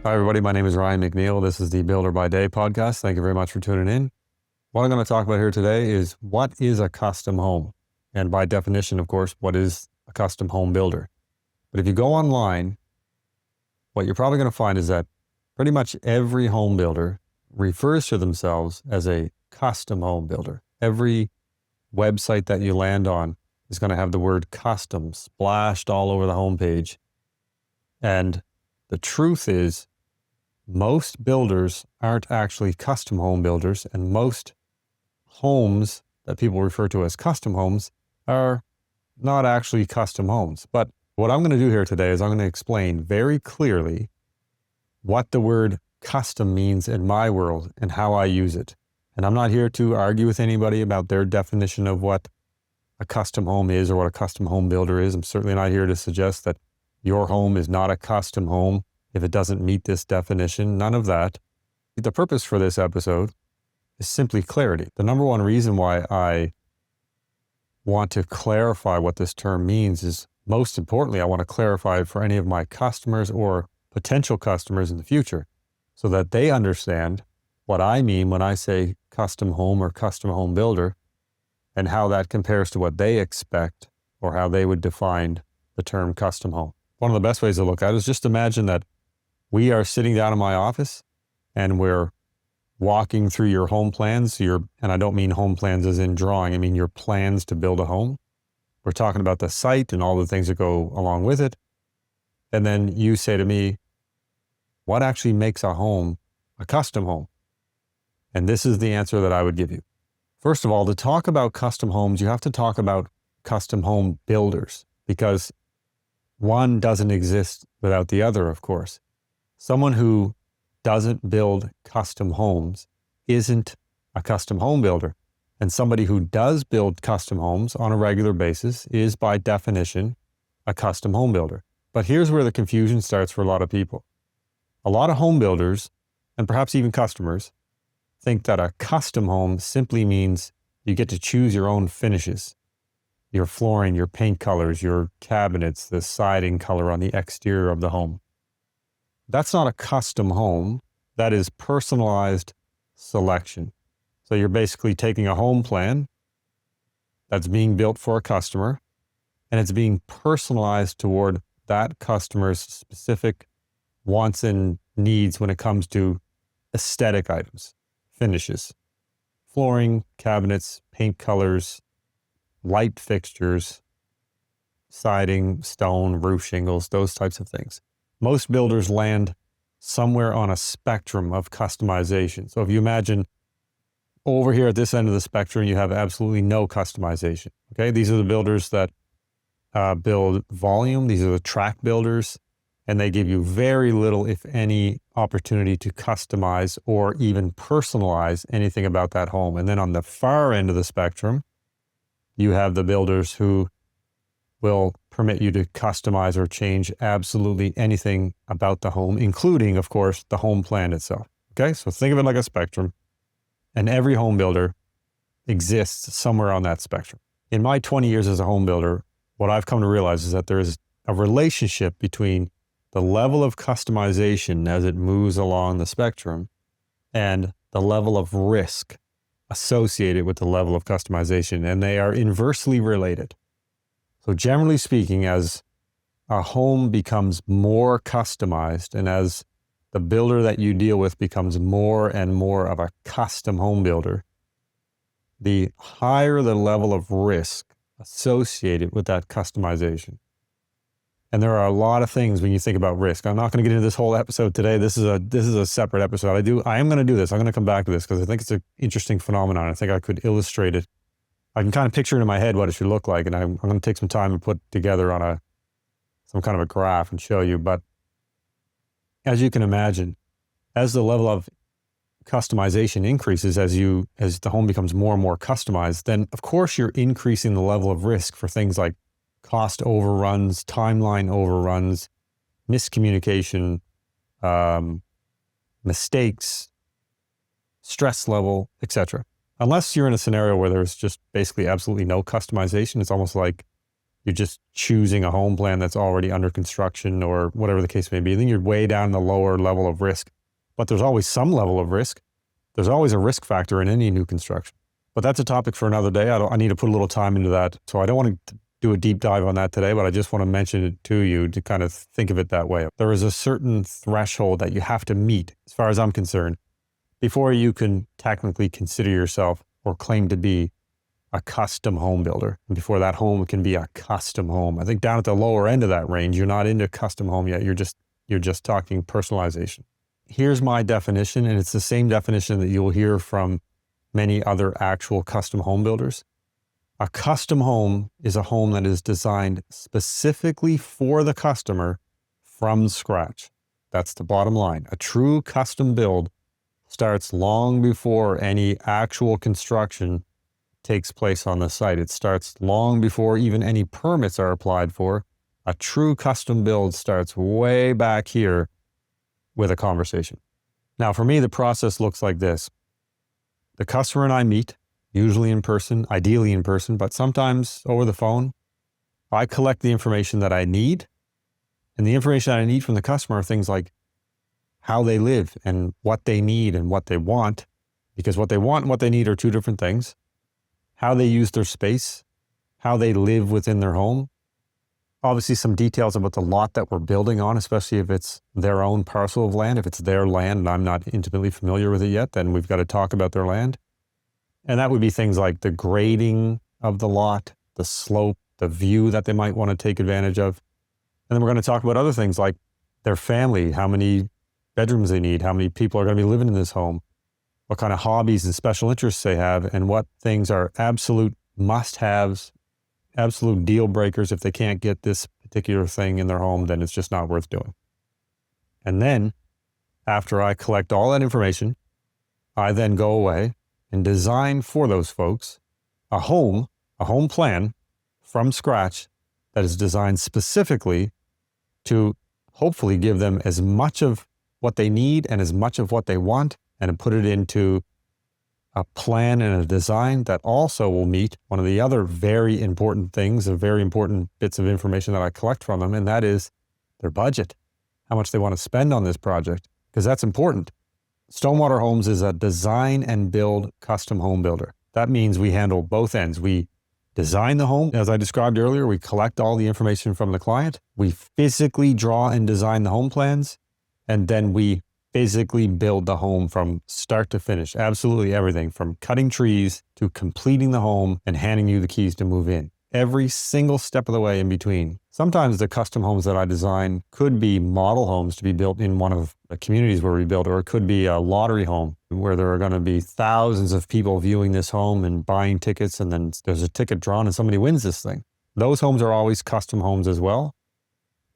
Hi, everybody. My name is Ryan McNeil. This is the Builder by Day podcast. Thank you very much for tuning in. What I'm going to talk about here today is what is a custom home? And by definition, of course, what is a custom home builder? But if you go online, what you're probably going to find is that pretty much every home builder refers to themselves as a custom home builder. Every website that you land on is going to have the word custom splashed all over the homepage. And the truth is, most builders aren't actually custom home builders, and most homes that people refer to as custom homes are not actually custom homes. But what I'm going to do here today is I'm going to explain very clearly what the word custom means in my world and how I use it. And I'm not here to argue with anybody about their definition of what a custom home is or what a custom home builder is. I'm certainly not here to suggest that your home is not a custom home if it doesn't meet this definition. None of that. The purpose for this episode is simply clarity. The number one reason why I want to clarify what this term means is, most importantly, I want to clarify it for any of my customers or potential customers in the future so that they understand what I mean when I say custom home or custom home builder and how that compares to what they expect or how they would define the term custom home. One of the best ways to look at it is just imagine that we are sitting down in my office and we're walking through your home plans, and I don't mean home plans as in drawing, I mean your plans to build a home. We're talking about the site and all the things that go along with it. And then you say to me, what actually makes a home a custom home? And this is the answer that I would give you. First of all, to talk about custom homes, you have to talk about custom home builders, because one doesn't exist without the other, of course. Someone who doesn't build custom homes isn't a custom home builder. And somebody who does build custom homes on a regular basis is, by definition, a custom home builder. But here's where the confusion starts for a lot of people. A lot of home builders, and perhaps even customers, think that a custom home simply means you get to choose your own finishes. Your flooring, your paint colors, your cabinets, the siding color on the exterior of the home. That's not a custom home. That is personalized selection. So you're basically taking a home plan that's being built for a customer, and it's being personalized toward that customer's specific wants and needs when it comes to aesthetic items, finishes, flooring, cabinets, paint colors, light fixtures, siding, stone, roof shingles, those types of things. Most builders land somewhere on a spectrum of customization. So if you imagine over here at this end of the spectrum, you have absolutely no customization. Okay, these are the builders that build volume. These are the track builders, and they give you very little, if any, opportunity to customize or even personalize anything about that home. And then on the far end of the spectrum, you have the builders who will permit you to customize or change absolutely anything about the home, including, of course, the home plan itself. Okay, so think of it like a spectrum, and every home builder exists somewhere on that spectrum. In my 20 years as a home builder, what I've come to realize is that there is a relationship between the level of customization as it moves along the spectrum and the level of risk associated with the level of customization, and they are inversely related. So generally speaking, as a home becomes more customized and as the builder that you deal with becomes more and more of a custom home builder, the higher the level of risk associated with that customization. And there are a lot of things when you think about risk. I'm not going to get into this whole episode today. This is a separate episode. I am going to do this. I'm going to come back to this because I think it's an interesting phenomenon. I think I could illustrate it. I can kind of picture in my head what it should look like, and I'm going to take some time and put together on some kind of a graph and show you. But as you can imagine, as the level of customization increases, as the home becomes more and more customized, then of course you're increasing the level of risk for things like cost overruns, timeline overruns, miscommunication, mistakes, stress level, etc. Unless you're in a scenario where there's just basically absolutely no customization, it's almost like you're just choosing a home plan that's already under construction or whatever the case may be. Then you're way down the lower level of risk. But there's always some level of risk. There's always a risk factor in any new construction. But that's a topic for another day. I need to put a little time into that. So I don't want to do a deep dive on that today, but I just want to mention it to you to kind of think of it that way. There is a certain threshold that you have to meet, as far as I'm concerned, before you can technically consider yourself or claim to be a custom home builder. And before that home can be a custom home. I think down at the lower end of that range, you're not into custom home yet. You're just talking personalization. Here's my definition, and it's the same definition that you'll hear from many other actual custom home builders. A custom home is a home that is designed specifically for the customer from scratch. That's the bottom line. A true custom build starts long before any actual construction takes place on the site. It starts long before even any permits are applied for. A true custom build starts way back here with a conversation. Now, for me, the process looks like this. The customer and I meet, usually in person, ideally in person, but sometimes over the phone. I collect the information that I need. And the information that I need from the customer are things like how they live and what they need and what they want, because what they want and what they need are two different things. How they use their space, how they live within their home. Obviously, some details about the lot that we're building on, especially if it's their own parcel of land. If it's their land and I'm not intimately familiar with it yet, then we've got to talk about their land. And that would be things like the grading of the lot, the slope, the view that they might want to take advantage of. And then we're going to talk about other things like their family, how many bedrooms they need, how many people are going to be living in this home, what kind of hobbies and special interests they have, and what things are absolute must-haves, absolute deal breakers. If they can't get this particular thing in their home, then it's just not worth doing. And then after I collect all that information, I then go away and design for those folks a home plan from scratch that is designed specifically to hopefully give them as much of what they need and as much of what they want, and to put it into a plan and a design that also will meet one of the other very important things, the very important bits of information that I collect from them, and that is their budget, how much they want to spend on this project, because that's important. Stonewater Homes is a design and build custom home builder. That means we handle both ends. We design the home, as I described earlier. We collect all the information from the client. We physically draw and design the home plans, and then we physically build the home from start to finish. Absolutely everything from cutting trees to completing the home and handing you the keys to move in. Every single step of the way in between. Sometimes the custom homes that I design could be model homes to be built in one of the communities where we build, or it could be a lottery home where there are going to be thousands of people viewing this home and buying tickets, and then there's a ticket drawn and somebody wins this thing. Those homes are always custom homes as well,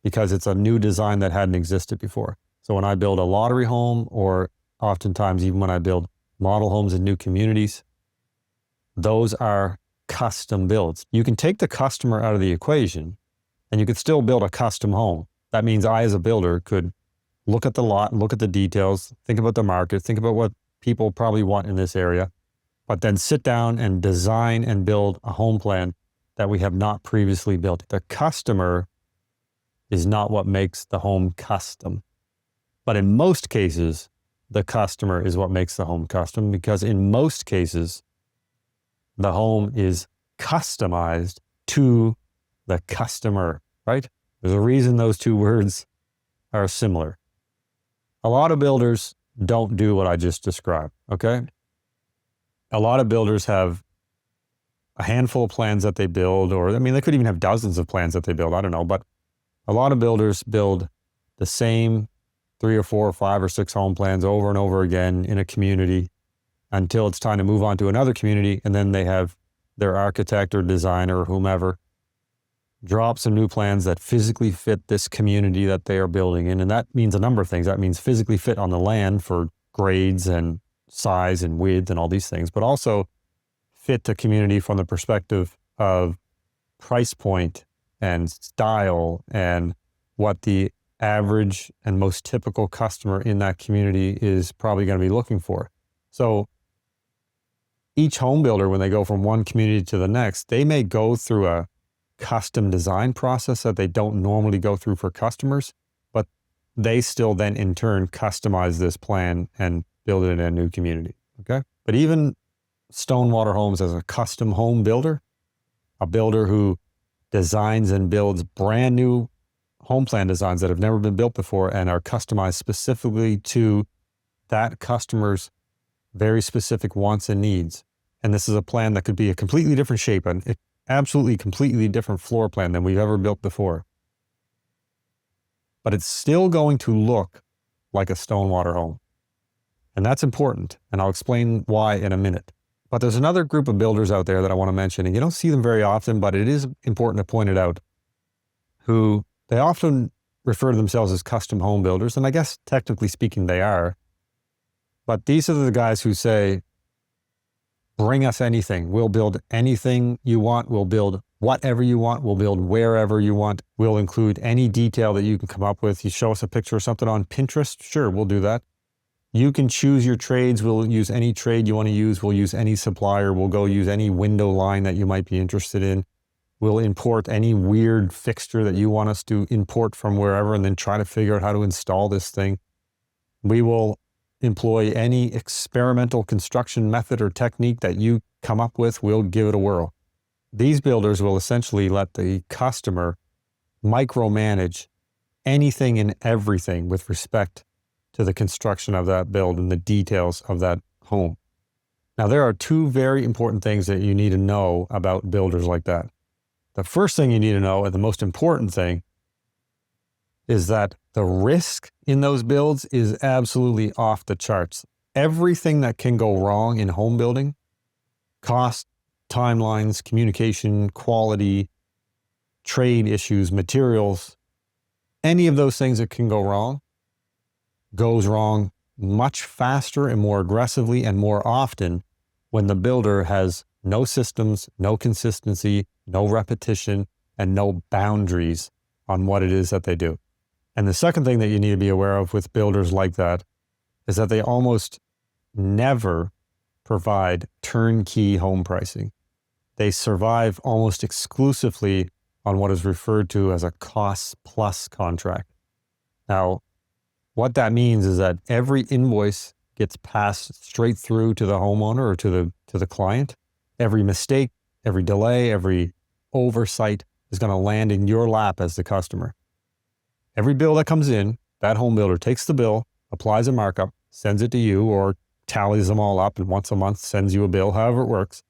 because it's a new design that hadn't existed before. So when I build a lottery home, or oftentimes even when I build model homes in new communities, those are custom builds. You can take the customer out of the equation and you could still build a custom home. That means I, as a builder, could look at the lot, look at the details, think about the market, think about what people probably want in this area, but then sit down and design and build a home plan that we have not previously built. The customer is not what makes the home custom. But in most cases, the customer is what makes the home custom, because in most cases, the home is customized to the customer, right? There's a reason those two words are similar. A lot of builders don't do what I just described, okay? A lot of builders have a handful of plans that they build, or, I mean, they could even have dozens of plans that they build, I don't know, but a lot of builders build the same 3 or 4 or 5 or 6 home plans over and over again in a community until it's time to move on to another community, and then they have their architect or designer or whomever drop some new plans that physically fit this community that they are building in. And that means a number of things. That means physically fit on the land for grades and size and width and all these things, but also fit the community from the perspective of price point and style and what the average and most typical customer in that community is probably going to be looking for. So each home builder, when they go from one community to the next, they may go through a custom design process that they don't normally go through for customers, but they still then in turn customize this plan and build it in a new community. Okay. But even Stonewater Homes as a custom home builder, a builder who designs and builds brand new home plan designs that have never been built before and are customized specifically to that customer's very specific wants and needs. And this is a plan that could be a completely different shape and absolutely completely different floor plan than we've ever built before. But it's still going to look like a Stonewater home. And that's important. And I'll explain why in a minute. But there's another group of builders out there that I want to mention, and you don't see them very often, but it is important to point it out, who they often refer to themselves as custom home builders. And I guess technically speaking, they are. But these are the guys who say, bring us anything. We'll build anything you want. We'll build whatever you want. We'll build wherever you want. We'll include any detail that you can come up with. You show us a picture or something on Pinterest. Sure, we'll do that. You can choose your trades. We'll use any trade you want to use. We'll use any supplier. We'll go use any window line that you might be interested in. We'll import any weird fixture that you want us to import from wherever and then try to figure out how to install this thing. We will employ any experimental construction method or technique that you come up with. We'll give it a whirl. These builders will essentially let the customer micromanage anything and everything with respect to the construction of that build and the details of that home. Now, there are two very important things that you need to know about builders like that. The first thing you need to know, and the most important thing, is that the risk in those builds is absolutely off the charts. Everything that can go wrong in home building, cost, timelines, communication, quality, trade issues, materials, any of those things that can go wrong, goes wrong much faster and more aggressively and more often when the builder has no systems, no consistency, no repetition, and no boundaries on what it is that they do. And the second thing that you need to be aware of with builders like that is that they almost never provide turnkey home pricing. They survive almost exclusively on what is referred to as a cost plus contract. Now, what that means is that every invoice gets passed straight through to the homeowner or to the client. Every mistake, every delay, every oversight is going to land in your lap as the customer. Every bill that comes in, that home builder takes the bill, applies a markup, sends it to you, or tallies them all up and once a month sends you a bill, however it works.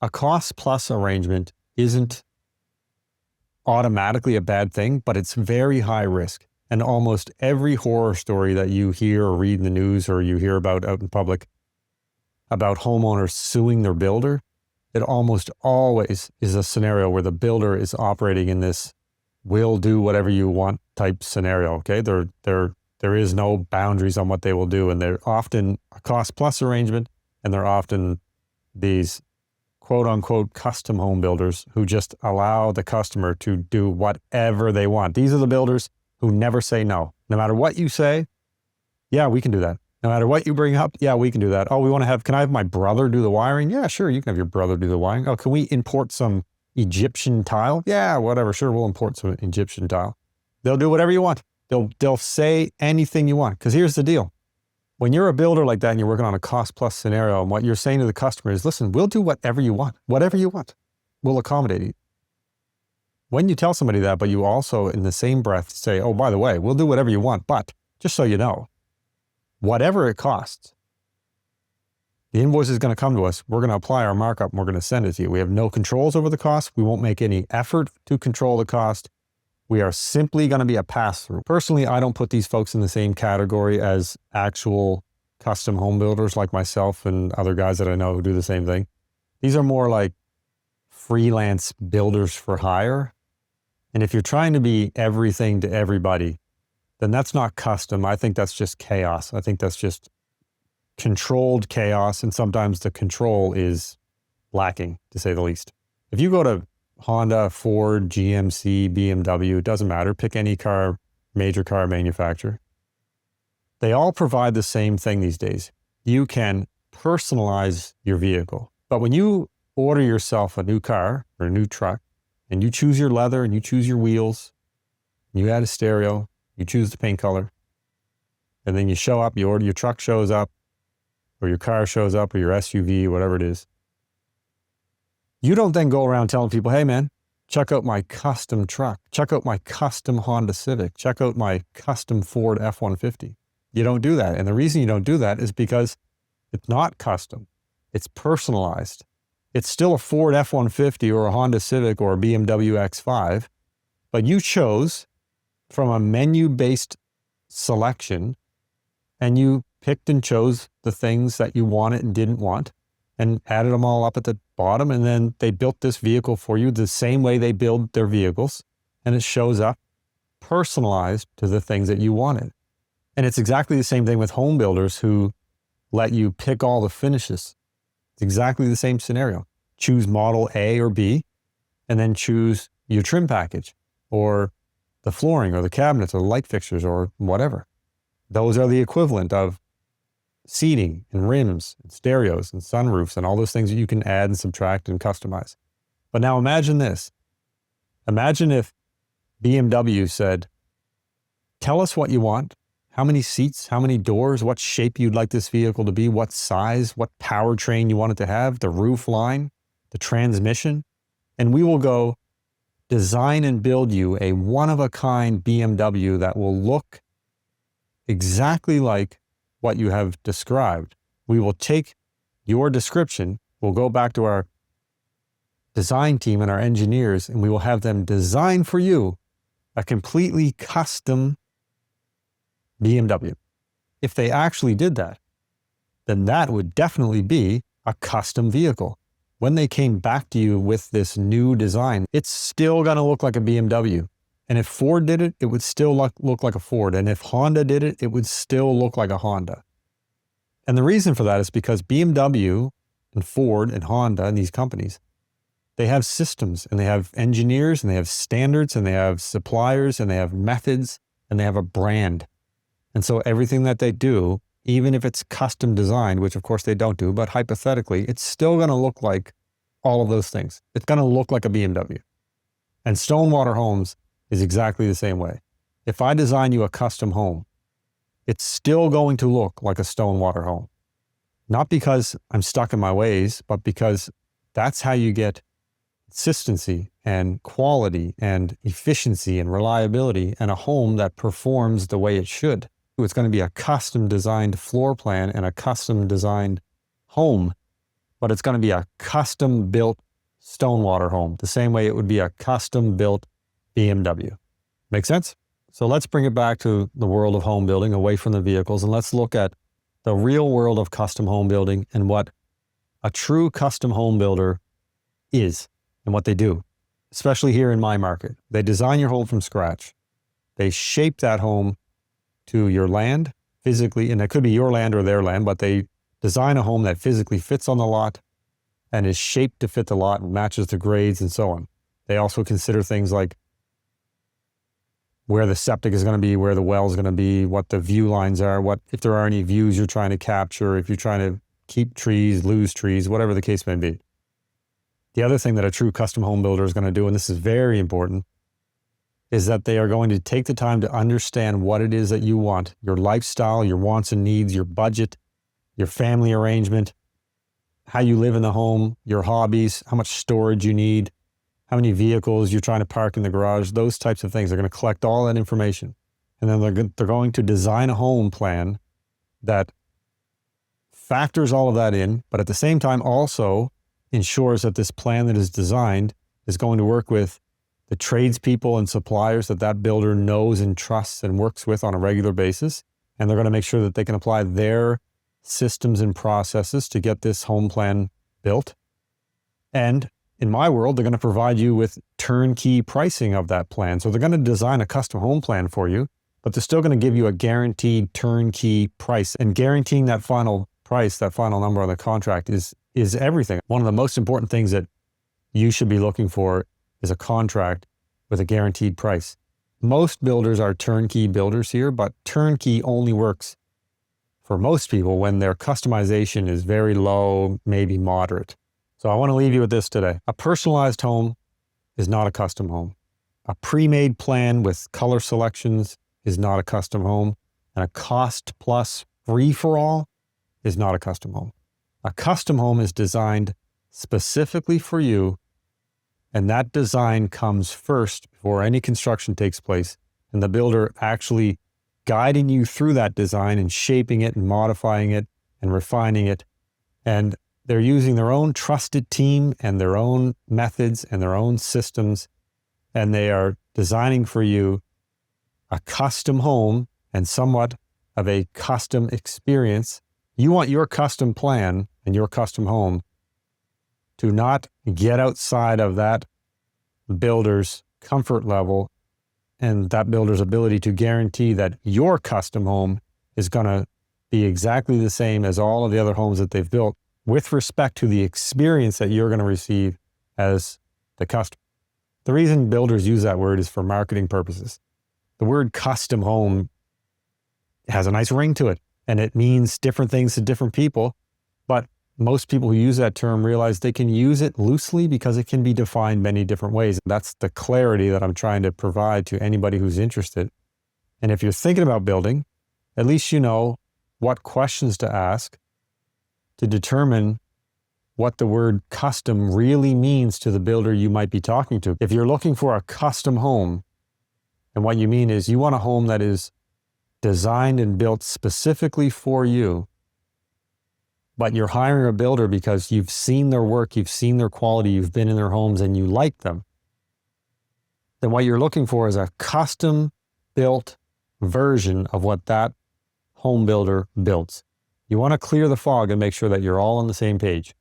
A cost plus arrangement isn't automatically a bad thing, but it's very high risk. And almost every horror story that you hear or read in the news or you hear about out in public about homeowners suing their builder, it almost always is a scenario where the builder is operating in this will do whatever you want type scenario. Okay. There is no boundaries on what they will do. And they're often a cost plus arrangement. And they're often these quote unquote custom home builders who just allow the customer to do whatever they want. These are the builders who never say no. No matter what you say, yeah, we can do that. No matter what you bring up, yeah, we can do that. Oh, can I have my brother do the wiring? Yeah, sure, you can have your brother do the wiring. Oh, can we import some Egyptian tile? Yeah, whatever, sure, we'll import some Egyptian tile. They'll do whatever you want. They'll say anything you want. Because here's the deal. When you're a builder like that and you're working on a cost plus scenario, and what you're saying to the customer is, listen, we'll do whatever you want. Whatever you want. We'll accommodate you. When you tell somebody that, but you also in the same breath say, oh, by the way, we'll do whatever you want, but just so you know, whatever it costs, the invoice is going to come to us. We're going to apply our markup and we're going to send it to you. We have no controls over the cost. We won't make any effort to control the cost. We are simply going to be a pass-through. Personally, I don't put these folks in the same category as actual custom home builders like myself and other guys that I know who do the same thing. These are more like freelance builders for hire. And if you're trying to be everything to everybody, then that's not custom. I think that's just chaos. I think that's just controlled chaos. And sometimes the control is lacking, to say the least. If you go to Honda, Ford, GMC, BMW, it doesn't matter. Pick any car, major car manufacturer. They all provide the same thing these days. You can personalize your vehicle. But when you order yourself a new car or a new truck, and you choose your leather and you choose your wheels, you add a stereo, you choose the paint color, and then you show up, you order, your truck shows up, or your car shows up, or your SUV, whatever it is. You don't then go around telling people, hey man, check out my custom truck, check out my custom Honda Civic, check out my custom Ford F-150. You don't do that. And the reason you don't do that is because it's not custom. It's personalized. It's still a Ford F-150 or a Honda Civic or a BMW X5, but you chose from a menu-based selection, and you picked and chose the things that you wanted and didn't want and added them all up at the bottom, and then they built this vehicle for you the same way they build their vehicles, and it shows up personalized to the things that you wanted. And it's exactly the same thing with home builders who let you pick all the finishes. It's exactly the same scenario. Choose model A or B, and then choose your trim package or the flooring or the cabinets or the light fixtures or whatever. Those are the equivalent of seating and rims and stereos and sunroofs and all those things that you can add and subtract and customize. But now imagine this. Imagine if BMW said, tell us what you want, how many seats, how many doors, what shape you'd like this vehicle to be, what size, what powertrain you want it to have, the roof line, the transmission, and we will go design and build you a one-of-a-kind BMW that will look exactly like what you have described. We will take your description, we'll go back to our design team and our engineers, and we will have them design for you a completely custom BMW. If they actually did that, then that would definitely be a custom vehicle. When they came back to you with this new design, it's still going to look like a BMW. And if Ford did it, it would still look like a Ford. And if Honda did it, it would still look like a Honda. And the reason for that is because BMW and Ford and Honda and these companies, they have systems and they have engineers and they have standards and they have suppliers and they have methods and they have a brand. And so everything that they do, even if it's custom designed, which of course they don't do, but hypothetically, it's still going to look like all of those things. It's going to look like a BMW. And Stonewater Homes is exactly the same way. If I design you a custom home, it's still going to look like a Stonewater home. Not because I'm stuck in my ways, but because that's how you get consistency and quality and efficiency and reliability and a home that performs the way it should. It's going to be a custom designed floor plan and a custom designed home, but it's going to be a custom built Stonewater home, the same way it would be a custom built BMW. Make sense? So let's bring it back to the world of home building, away from the vehicles, and let's look at the real world of custom home building and what a true custom home builder is and what they do, especially here in my market. They design your home from scratch. They shape that home to your land physically, and it could be your land or their land, but they design a home that physically fits on the lot and is shaped to fit the lot and matches the grades and so on. They also consider things like where the septic is going to be, where the well is going to be, what the view lines are, what if there are any views you're trying to capture, if you're trying to keep trees, lose trees, whatever the case may be. The other thing that a true custom home builder is going to do, and this is very important, is that they are going to take the time to understand what it is that you want, your lifestyle, your wants and needs, your budget, your family arrangement, how you live in the home, your hobbies, how much storage you need, how many vehicles you're trying to park in the garage, those types of things. They're going to collect all that information. And then they're going to design a home plan that factors all of that in, but at the same time also ensures that this plan that is designed is going to work with the tradespeople and suppliers that that builder knows and trusts and works with on a regular basis. And they're going to make sure that they can apply their systems and processes to get this home plan built. And in my world, they're going to provide you with turnkey pricing of that plan. So they're going to design a custom home plan for you, but they're still going to give you a guaranteed turnkey price. And guaranteeing that final price, that final number on the contract is everything. One of the most important things that you should be looking for is a contract with a guaranteed price. Most builders are turnkey builders here, but turnkey only works for most people when their customization is very low, maybe moderate. So I want to leave you with this today. A personalized home is not a custom home. A pre-made plan with color selections is not a custom home. And a cost plus free-for-all is not a custom home. A custom home is designed specifically for you, and that design comes first before any construction takes place, and the builder actually guiding you through that design and shaping it and modifying it and refining it. And they're using their own trusted team and their own methods and their own systems, and they are designing for you a custom home and somewhat of a custom experience. You want your custom plan and your custom home to not get outside of that builder's comfort level and that builder's ability to guarantee that your custom home is going to be exactly the same as all of the other homes that they've built with respect to the experience that you're going to receive as the customer. The reason builders use that word is for marketing purposes. The word custom home has a nice ring to it, and it means different things to different people, but most people who use that term realize they can use it loosely because it can be defined many different ways. That's the clarity that I'm trying to provide to anybody who's interested. And if you're thinking about building, at least you know what questions to ask to determine what the word custom really means to the builder you might be talking to. If you're looking for a custom home, and what you mean is you want a home that is designed and built specifically for you, but you're hiring a builder because you've seen their work, you've seen their quality, you've been in their homes and you like them, then what you're looking for is a custom built version of what that home builder builds. You want to clear the fog and make sure that you're all on the same page.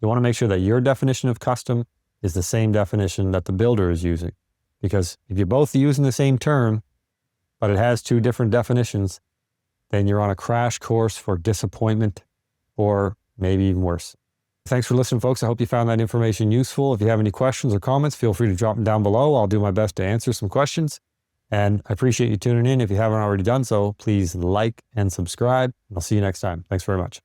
You want to make sure that your definition of custom is the same definition that the builder is using. Because if you're both using the same term, but it has two different definitions, then you're on a crash course for disappointment or maybe even worse. Thanks for listening, folks. I hope you found that information useful. If you have any questions or comments, feel free to drop them down below. I'll do my best to answer some questions. And I appreciate you tuning in. If you haven't already done so, please like and subscribe. And I'll see you next time. Thanks very much.